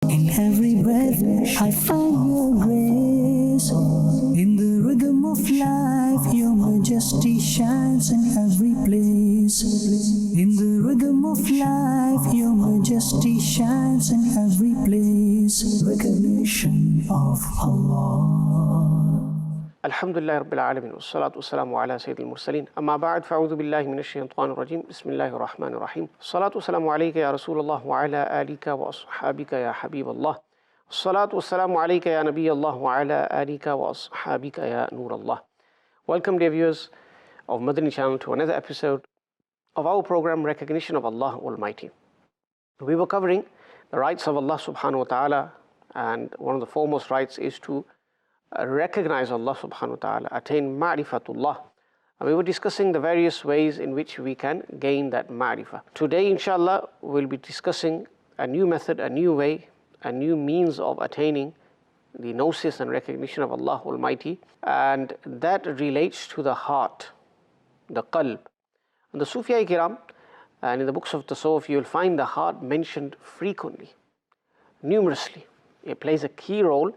In every breath, I find your grace. In the rhythm of life, your majesty shines in every place. In the rhythm of life, your majesty shines in every place. Recognition of Allah. Alhamdulillah Rabbil Alamin, wassalatu wassalamu ala Sayyidil Mursaleen. Amma ba'd, fa'udhu billahi minash shaitanir rajim. Bismillahir Rahmanir Rahim. Salatu wassalamu alayka ya Rasulullah wa ala alika wa ashabika ya Habiballah. Salatu wassalamu alayka ya Nabiyallah wa ala alika wa ashabika ya Nurallah. Welcome, dear viewers of Madani Channel, to another episode of our program, Recognition of Allah Almighty. We were covering the rights of Allah subhanahu wa ta'ala, and one of the foremost rights is to recognize Allah subhanahu wa ta'ala, attain ma'rifatullah. And we were discussing the various ways in which we can gain that ma'rifah. Today, inshallah, we'll be discussing a new method, a new way, a new means of attaining the gnosis and recognition of Allah Almighty, and that relates to the heart, the qalb. And the Sufiya Kiram, and in the books of Tasawwuf, you will find the heart mentioned frequently, numerously. It plays a key role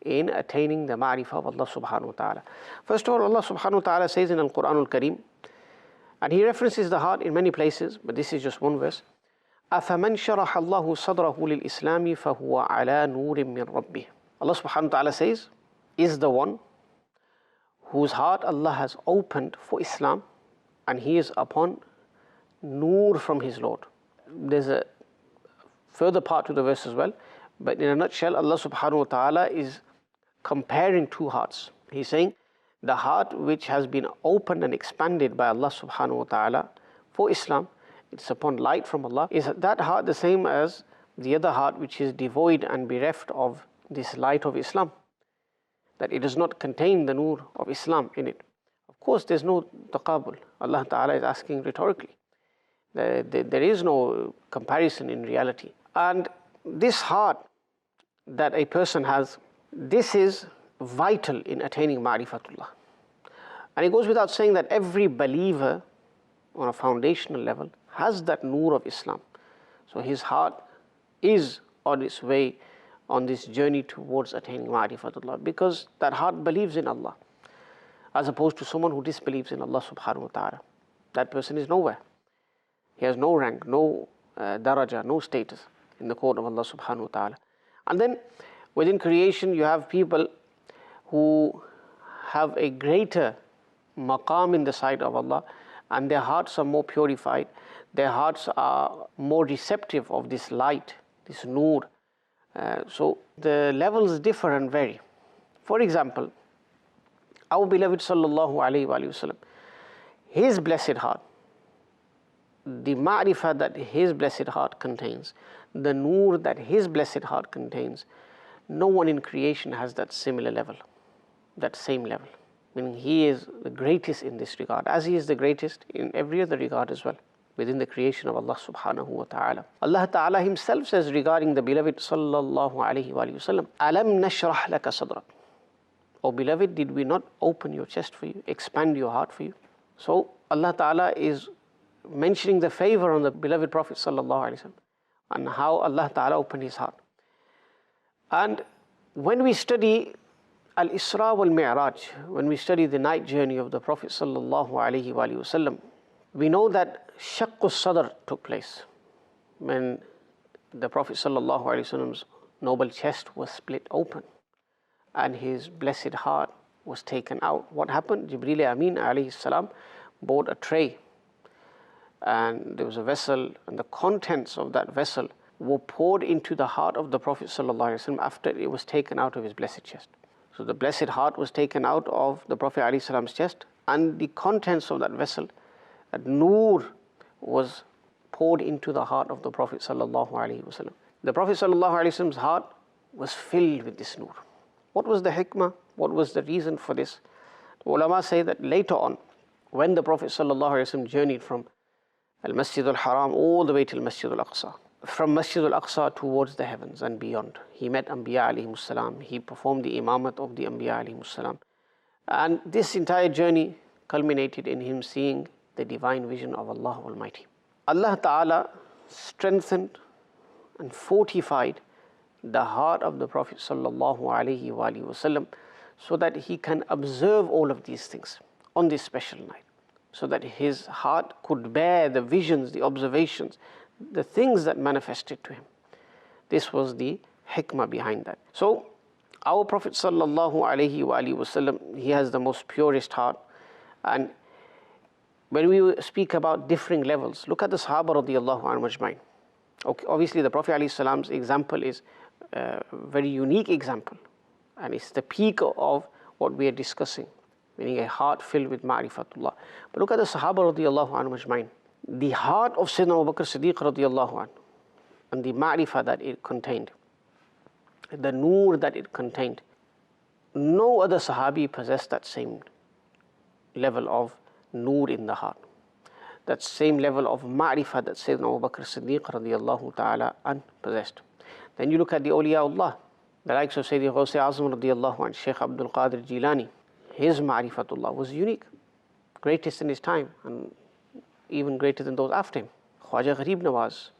in attaining the ma'rifah of Allah subhanahu wa ta'ala. First of all, Allah subhanahu wa ta'ala says in Al-Quran Al-Kareem, and He references the heart in many places, but this is just one verse. أَفَمَنْ شَرَحَ اللَّهُ صَدْرَهُ لِلْإِسْلَامِ فَهُوَ عَلَى نُورٍ مِّن رَبِّهِ. Allah subhanahu wa ta'ala says, is the one whose heart Allah has opened for Islam, and he is upon nur from his Lord. There's a further part to the verse as well, but in a nutshell, Allah subhanahu wa ta'ala is comparing two hearts. He's saying the heart which has been opened and expanded by Allah subhanahu wa ta'ala for Islam, it's upon light from Allah. Is that heart the same as the other heart which is devoid and bereft of this light of Islam? That it does not contain the nur of Islam in it. Of course, there's no taqabul. Allah ta'ala is asking rhetorically. There is no comparison in reality. And this heart that a person has, this is vital in attaining ma'rifatullah. And it goes without saying that every believer on a foundational level has that nur of Islam. So his heart is on its way on this journey towards attaining ma'rifatullah, because that heart believes in Allah, as opposed to someone who disbelieves in Allah subhanahu wa ta'ala. That person is nowhere. He has no rank, no daraja, no status in the court of Allah subhanahu wa ta'ala. And then within creation, you have people who have a greater maqam in the sight of Allah, and their hearts are more purified, their hearts are more receptive of this light, this nur. So the levels differ and vary. For example, our beloved sallallahu alayhi wa sallam, his blessed heart, the ma'rifah that his blessed heart contains, the nur that his blessed heart contains, no one in creation has that similar level, that same level. Meaning he is the greatest in this regard, as he is the greatest in every other regard as well, within the creation of Allah subhanahu wa ta'ala. Allah ta'ala himself says regarding the beloved sallallahu alayhi wa sallam, أَلَمْ نَشْرَحْ لَكَ صَدْرَكَ. O beloved, did we not open your chest for you, expand your heart for you? So Allah ta'ala is mentioning the favor on the beloved Prophet sallallahu alayhi wa sallam, and how Allah ta'ala opened his heart. And when we study Al-Isra wal-Mi'raj, when we study the night journey of the Prophet sallallahu alayhi wa sallam, we know that Shaqqus Sadr took place, when the Prophet sallallahu alayhi wa sallam's noble chest was split open and his blessed heart was taken out. What happened? Jibreel Amin alayhi salam brought a tray, and there was a vessel, and the contents of that vessel were poured into the heart of the Prophet ﷺ after it was taken out of his blessed chest. So the blessed heart was taken out of the Prophet ﷺ's chest, and the contents of that vessel, that nur, was poured into the heart of the Prophet ﷺ. The Prophet ﷺ's heart was filled with this nur. What was the hikmah? What was the reason for this? The ulama say that later on, when the Prophet ﷺ journeyed from Al-Masjid al-Haram all the way till Masjid al-Aqsa, from Masjid al-Aqsa towards the heavens and beyond, he met Anbiya alayhimus salam, he performed the imamat of the Anbiya alayhimus salam, and this entire journey culminated in him seeing the divine vision of Allah Almighty. Allah Ta'ala strengthened and fortified the heart of the Prophet sallallahu alaihi wasallam, so that he can observe all of these things on this special night, so that his heart could bear the visions, the observations, the things that manifested to him. This was the hikmah behind that. So our Prophet sallallahu alaihi wasallam, he has the most purest heart. And when we speak about differing levels, look at the Sahaba radiallahu anhum ajmain. Okay, obviously the Prophet alayhi salam's example is a very unique example, and it's the peak of what we are discussing, meaning a heart filled with ma'rifatullah. But look at the Sahaba radiallahu anhum ajmain. The heart of Sayyidina Abu Bakr Siddiq radiallahu anhu, and the ma'rifah that it contained, the noor that it contained, no other Sahabi possessed that same level of noor in the heart, that same level of ma'rifah that Sayyidina Abu Bakr Siddiq radiallahu ta'ala an possessed. Then you look at the awliyaullah, the likes of Sayyidi Ghaus Azam radiallahu anhu, Shaykh Abdul Qadir Jilani. His ma'rifatullah was unique, greatest in his time and even greater than those after him. Khwaja Gharib Nawaz,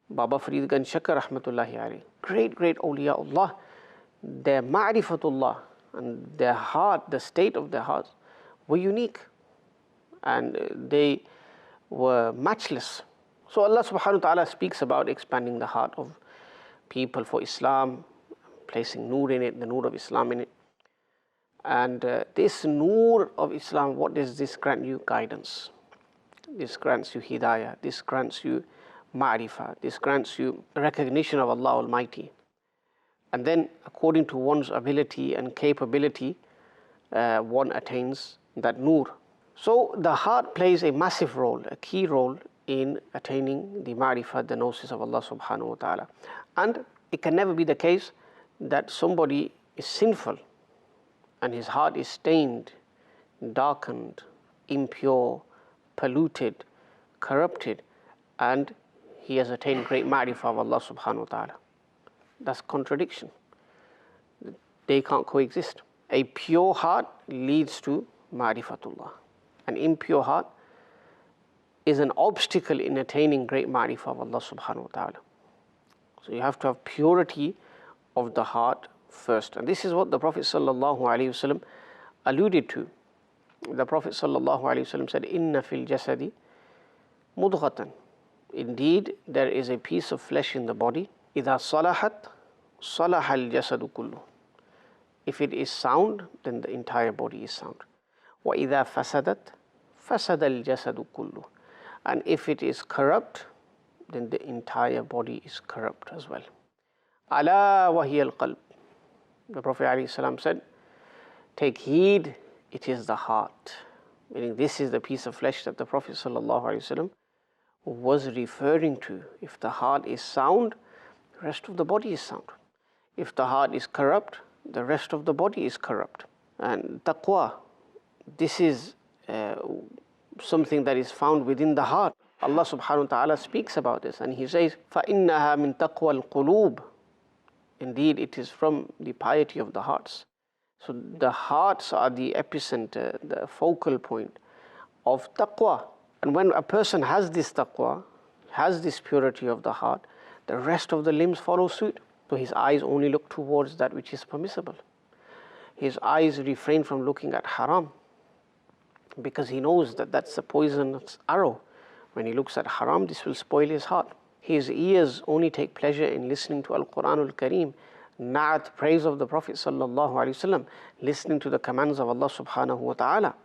Baba Farid Ganj Shakar rahmatullahi alayhi, great awliyaullah, their ma'rifatullah and their heart, the state of their hearts were unique, and they were matchless. So Allah subhanahu wa ta'ala speaks about expanding the heart of people for Islam, placing noor in it, the noor of Islam in it. And this noor of Islam, what does this grant you? Guidance. This grants you hidayah, this grants you ma'rifah, this grants you recognition of Allah Almighty. And then according to one's ability and capability, one attains that noor. So the heart plays a massive role, a key role in attaining the ma'rifah, the gnosis of Allah subhanahu wa ta'ala. And it can never be the case that somebody is sinful and his heart is stained, darkened, impure, polluted, corrupted, and he has attained great ma'rifah of Allah subhanahu wa ta'ala. That's contradiction. They can't coexist. A pure heart leads to ma'rifatullah. An impure heart is an obstacle in attaining great ma'rifah of Allah subhanahu wa ta'ala. So you have to have purity of the heart first. And this is what the Prophet sallallahu alaihi wasallam alluded to. The Prophet sallallahu alaihi wasallam said, "Inna fil jasadi mudghatan." Indeed, there is a piece of flesh in the body. إِذَا صَلَحَتْ صَلَحَ الْجَسَدُ كُلُّهُ. If it is sound, then the entire body is sound. وَإِذَا فَسَدَتْ فَسَدَ الْجَسَدُ كُلُّهُ. And if it is corrupt, then the entire body is corrupt as well. أَلَا وَهِيَ الْقَلْبُ. The Prophet ﷺ said, take heed, it is the heart. Meaning this is the piece of flesh that the Prophet ﷺ was referring to. If the heart is sound, the rest of the body is sound. If the heart is corrupt, the rest of the body is corrupt. And taqwa, this is something that is found within the heart. Allah subhanahu wa ta'ala speaks about this, and He says, فَإِنَّهَا مِن تَقْوَى الْقُلُوبِ. Indeed, it is from the piety of the hearts. So the hearts are the epicenter, the focal point of taqwa. And when a person has this taqwa, has this purity of the heart, the rest of the limbs follow suit. So his eyes only look towards that which is permissible. His eyes refrain from looking at haram, because he knows that that's a poisonous arrow. When he looks at haram, this will spoil his heart. His ears only take pleasure in listening to Al-Quranul Kareem, na'at, praise of the Prophet sallallahu alaihi wasallam, listening to the commands of Allah subhanahu wa ta'ala.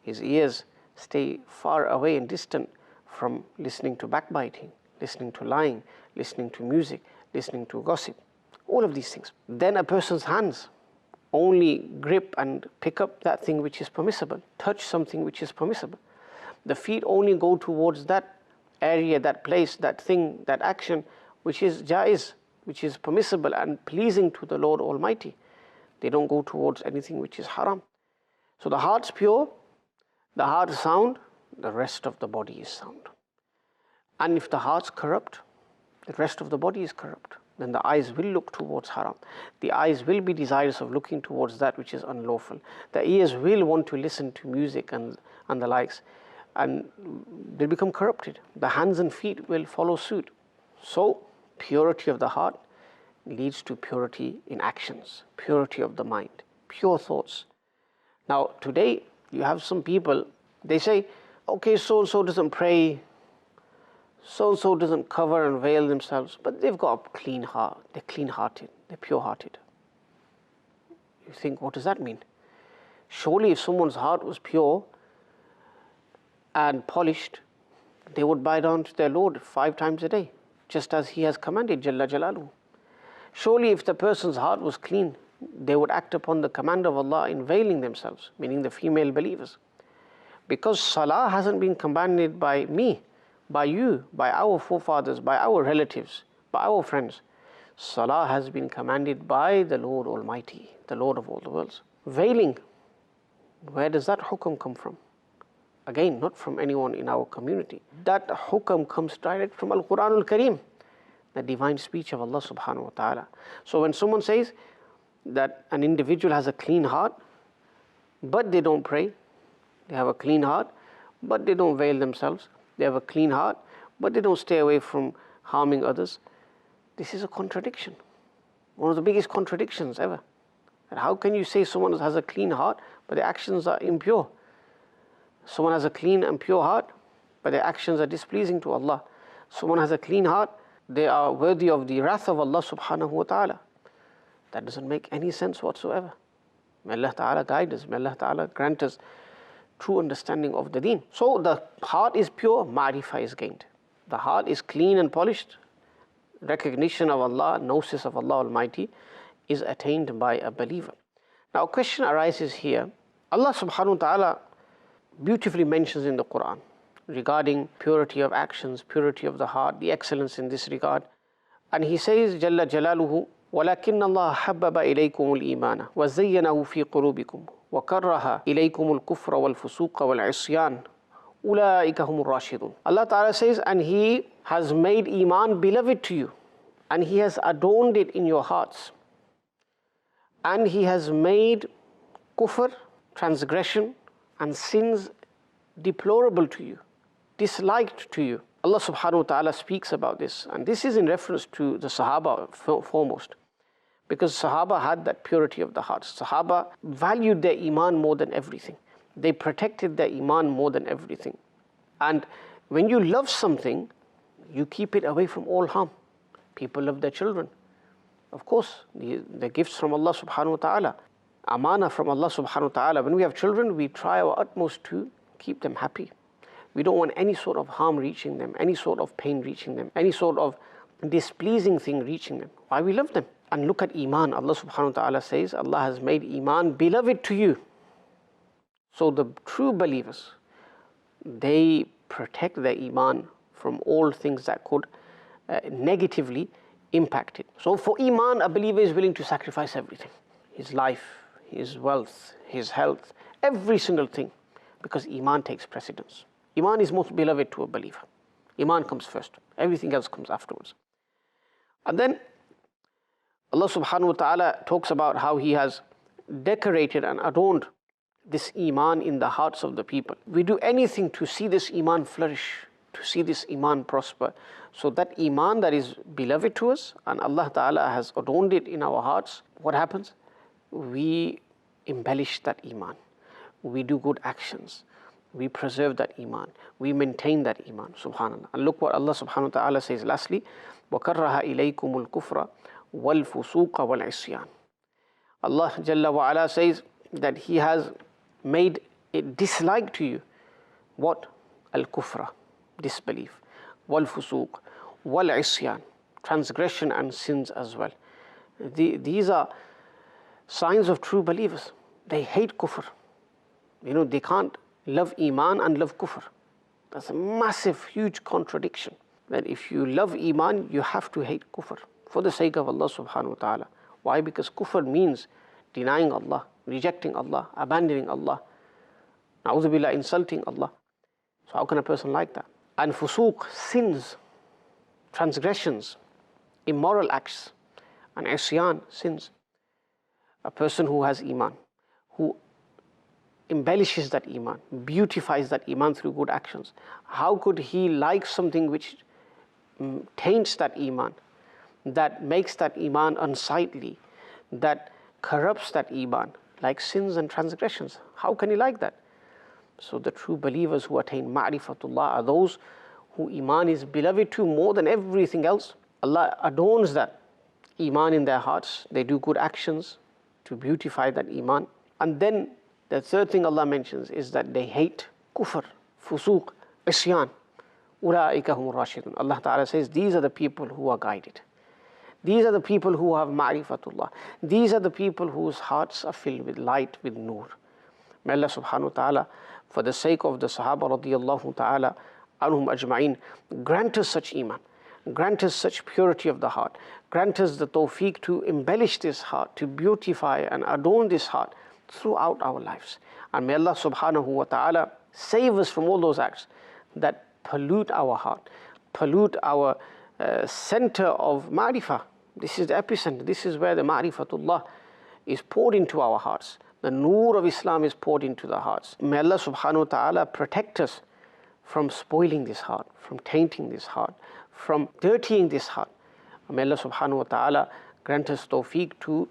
His ears stay far away and distant from listening to backbiting, listening to lying, listening to music, listening to gossip, all of these things. Then a person's hands only grip and pick up that thing which is permissible, touch something which is permissible. The feet only go towards that area, that place, that thing, that action which is jaiz, which is permissible and pleasing to the Lord Almighty. They don't go towards anything which is haram. So the heart's pure, the heart is sound, the rest of the body is sound. And if the heart's corrupt, the rest of the body is corrupt. Then the eyes will look towards haram. The eyes will be desirous of looking towards that which is unlawful. The ears will want to listen to music and the likes, and they'll become corrupted. The hands and feet will follow suit. So, purity of the heart leads to purity in actions, purity of the mind, pure thoughts. Now today you have some people, they say, okay, so-and-so doesn't pray, so-and-so doesn't cover and veil themselves, but they've got a clean heart, they're clean-hearted, they're pure-hearted. You think, what does that mean? Surely if someone's heart was pure and polished, they would bow down to their Lord 5 times a day, just as He has commanded, Jalla Jalaluhu. Surely if the person's heart was clean, they would act upon the command of Allah in veiling themselves, meaning the female believers. Because salah hasn't been commanded by me, by you, by our forefathers, by our relatives, by our friends. Salah has been commanded by the Lord Almighty, the Lord of all the worlds. Veiling, where does that hukum come from? Again, not from anyone in our community. That hukum comes direct from Al-Quran Al-Kareem, the divine speech of Allah subhanahu wa ta'ala. So when someone says that an individual has a clean heart, but they don't pray, they have a clean heart, but they don't veil themselves, they have a clean heart, but they don't stay away from harming others, this is a contradiction. One of the biggest contradictions ever. And how can you say someone has a clean heart, but their actions are impure? Someone has a clean and pure heart, but their actions are displeasing to Allah. Someone has a clean heart, they are worthy of the wrath of Allah subhanahu wa ta'ala. That doesn't make any sense whatsoever. May Allah ta'ala guide us, may Allah ta'ala grant us true understanding of the deen. So the heart is pure, ma'rifah is gained. The heart is clean and polished, recognition of Allah, gnosis of Allah Almighty is attained by a believer. Now a question arises here. Allah subhanahu wa ta'ala beautifully mentions in the Quran regarding purity of actions, purity of the heart, the excellence in this regard. And He says, Jalla Jalaluhu, وَلَكِنَّ اللَّهَ حَبَّبَ إِلَيْكُمُ الْإِيمَانَ وَزَيَّنَهُ فِي قُلُوبِكُمْ وَكَرَّهَ إِلَيْكُمُ الْكُفْرَ وَالْفُسُوقَ وَالْعِصْيَانَ أُولَٰئِكَ هُمُ الرَّاشِدُونَ. Allah Ta'ala says, and He has made Iman beloved to you, and He has adorned it in your hearts, and He has made kufr, transgression, and sins deplorable to you, disliked to you. Allah subhanahu wa ta'ala speaks about this, and this is in reference to the Sahaba foremost, because Sahaba had that purity of the heart. Sahaba valued their Iman more than everything. They protected their Iman more than everything. And when you love something, you keep it away from all harm. People love their children. Of course, the gifts from Allah subhanahu wa ta'ala, amana from Allah subhanahu wa ta'ala. When we have children, we try our utmost to keep them happy. We don't want any sort of harm reaching them, any sort of pain reaching them, any sort of displeasing thing reaching them. Why? We love them. And look at Iman. Allah subhanahu wa ta'ala says, Allah has made Iman beloved to you. So the true believers, they protect their Iman from all things that could negatively impact it. So for Iman, a believer is willing to sacrifice everything. His life, his wealth, his health, every single thing, because Iman takes precedence. Iman is most beloved to a believer. Iman comes first. Everything else comes afterwards. And then Allah subhanahu wa ta'ala talks about how He has decorated and adorned this Iman in the hearts of the people. We do anything to see this Iman flourish, to see this Iman prosper. So that Iman that is beloved to us and Allah ta'ala has adorned it in our hearts, what happens? We embellish that Iman. We do good actions. We preserve that Iman. We maintain that Iman. Subhanallah. And look what Allah subhanahu wa ta'ala says lastly. وَكَرَّهَ إِلَيْكُمُ الْكُفْرَ وَالْفُسُوقَ وَالْعِصْيَانَ. Allah Jalla wa ala says that He has made it dislike to you. What? Al-kufra, disbelief. Wal-fusuq, wal-isyan, transgression and sins as well. These are signs of true believers. They hate kufr. They can't love Iman and love kufr. That's a massive, huge contradiction. That if you love Iman, you have to hate kufr for the sake of Allah subhanahu wa ta'ala. Why? Because kufr means denying Allah, rejecting Allah, abandoning Allah, na'udhu billah, insulting Allah. So how can a person like that? And fusuq, sins, transgressions, immoral acts, and isyan, sins. A person who has Iman, who embellishes that Iman, beautifies that Iman through good actions, how could he like something which taints that Iman, that makes that iman unsightly, that corrupts that iman, like sins and transgressions. How can he like that? So the true believers who attain ma'rifatullah are those who iman is beloved to more than everything else. Allah adorns that iman in their hearts. They do good actions to beautify that iman. And then the third thing Allah mentions is that they hate kufr, fusuq, isyan. Ulaika humur rashidun. Allah Ta'ala says these are the people who are guided. These are the people who have ma'rifatullah. These are the people whose hearts are filled with light, with nur. May Allah subhanahu wa ta'ala, for the sake of the Sahaba radiyallahu ta'ala anhum ajma'in, grant us such iman, grant us such purity of the heart, grant us the tawfiq to embellish this heart, to beautify and adorn this heart throughout our lives. And may Allah subhanahu wa ta'ala save us from all those acts that pollute our heart, pollute our center of ma'rifah. This is the epicenter. This is where the ma'rifatullah is poured into our hearts. The nur of Islam is poured into the hearts. May Allah subhanahu wa ta'ala protect us from spoiling this heart, from tainting this heart, from dirtying this heart. May Allah subhanahu wa ta'ala grant us tawfiq to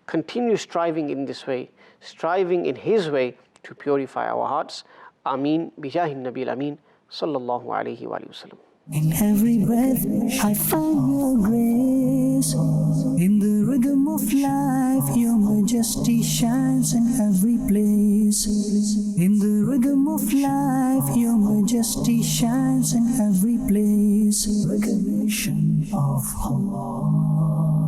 continue striving in this way, striving in His way to purify our hearts. Ameen. Bijahin Nabil Ameen. Sallallahu alayhi wa sallam. In every breath I find your grace. In the rhythm of life your majesty shines in every place. In the rhythm of life your majesty shines in every place. Recognition of Allah.